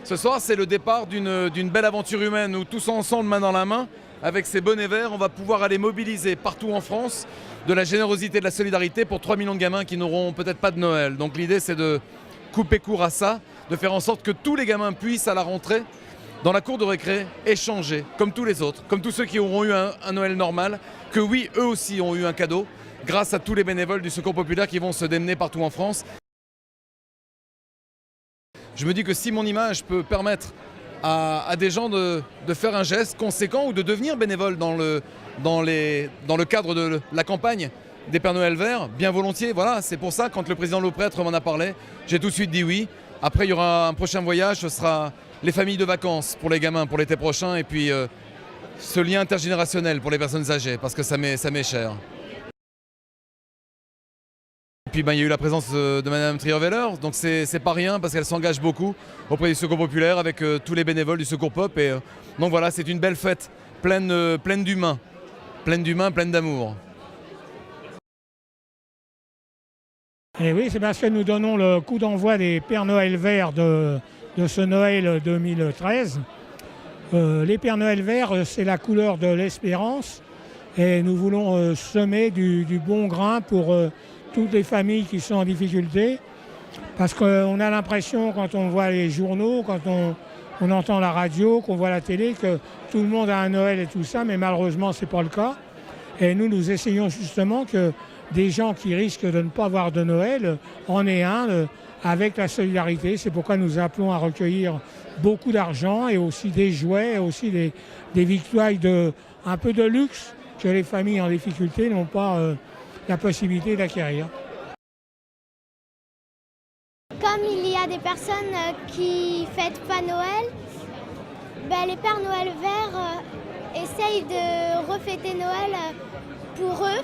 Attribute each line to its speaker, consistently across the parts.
Speaker 1: Ce soir, c'est le départ d'une belle aventure humaine où tous ensemble, main dans la main, avec ces bonnets verts, on va pouvoir aller mobiliser partout en France de la générosité, de la solidarité pour 3 millions de gamins qui n'auront peut-être pas de Noël. Donc l'idée, c'est de couper court à ça, de faire en sorte que tous les gamins puissent à la rentrée, dans la cour de récré, échanger, comme tous les autres, comme tous ceux qui auront eu un Noël normal, que oui, eux aussi ont eu un cadeau, grâce à tous les bénévoles du Secours Populaire qui vont se démener partout en France. Je me dis que si mon image peut permettre à des gens de faire un geste conséquent ou de devenir bénévole dans le cadre de la campagne des Pères Noël verts, bien volontiers. Voilà, c'est pour ça, quand le président Lauprêtre m'en a parlé, j'ai tout de suite dit oui. Après, il y aura un prochain voyage, ce sera les familles de vacances pour les gamins pour l'été prochain, et puis ce lien intergénérationnel pour les personnes âgées, parce que ça m'est cher. Et puis il y a eu la présence de Madame Trierweiler, donc c'est pas rien parce qu'elle s'engage beaucoup auprès du Secours Populaire avec tous les bénévoles du Secours Pop. Et donc voilà, c'est une belle fête pleine d'humains, pleine d'amour.
Speaker 2: Et oui, c'est parce que nous donnons le coup d'envoi des Pères Noël verts de ce Noël 2013. Les Pères Noël verts, c'est la couleur de l'espérance et nous voulons semer du bon grain pour toutes les familles qui sont en difficulté, parce qu'on a l'impression quand on voit les journaux, quand on entend la radio, qu'on voit la télé, que tout le monde a un Noël et tout ça, mais malheureusement ce n'est pas le cas. Et nous essayons justement que des gens qui risquent de ne pas avoir de Noël en aient un avec la solidarité. C'est pourquoi nous appelons à recueillir beaucoup d'argent et aussi des jouets, et aussi des victuailles un peu de luxe que les familles en difficulté n'ont pas la possibilité d'acquérir.
Speaker 3: Comme il y a des personnes qui ne fêtent pas Noël, les Pères Noël verts essayent de refêter Noël pour eux,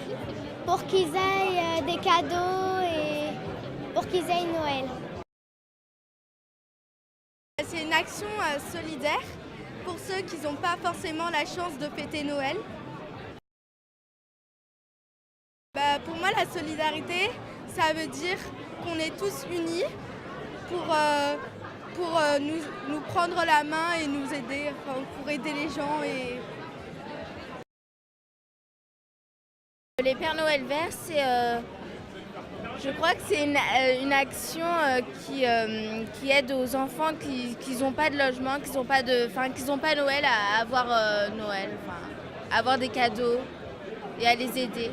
Speaker 3: pour qu'ils aient des cadeaux et pour qu'ils aient Noël.
Speaker 4: C'est une action solidaire pour ceux qui n'ont pas forcément la chance de fêter Noël. Pour moi, la solidarité, ça veut dire qu'on est tous unis pour nous prendre la main et nous aider, pour aider les gens.
Speaker 5: Les Pères Noël verts, je crois que c'est une action qui aide aux enfants qui n'ont pas de logement, qui n'ont pas Noël à avoir Noël, à avoir des cadeaux et à les aider.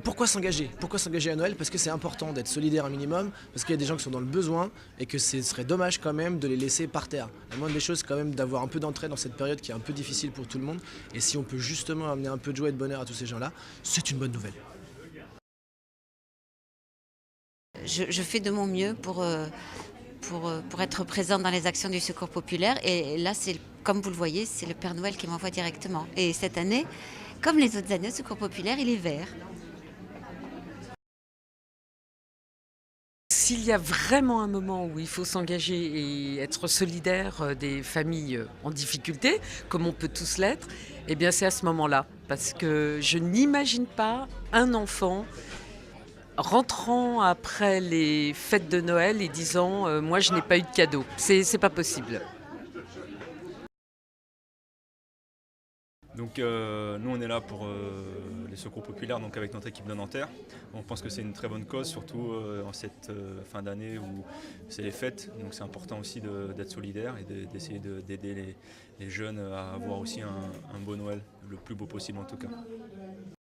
Speaker 6: Pourquoi s'engager? Pourquoi s'engager à Noël? Parce que c'est important d'être solidaire un minimum, parce qu'il y a des gens qui sont dans le besoin et que ce serait dommage quand même de les laisser par terre. La moindre des choses, c'est quand même d'avoir un peu d'entraide dans cette période qui est un peu difficile pour tout le monde. Et si on peut justement amener un peu de joie et de bonheur à tous ces gens-là, c'est une bonne nouvelle.
Speaker 7: Je fais de mon mieux pour être présente dans les actions du Secours Populaire. Et là, comme vous le voyez, c'est le Père Noël qui m'envoie directement. Et cette année, comme les autres années, le Secours Populaire, il est vert.
Speaker 8: S'il y a vraiment un moment où il faut s'engager et être solidaire des familles en difficulté, comme on peut tous l'être, eh bien c'est à ce moment-là. Parce que je n'imagine pas un enfant rentrant après les fêtes de Noël et disant moi je n'ai pas eu de cadeau. C'est pas possible.
Speaker 9: Donc nous on est là pour les secours populaires, donc avec notre équipe de Nanterre. On pense que c'est une très bonne cause, surtout en cette fin d'année où c'est les fêtes. Donc c'est important aussi d'être solidaire et d'essayer d'aider les jeunes à avoir aussi un beau Noël, le plus beau possible en tout cas.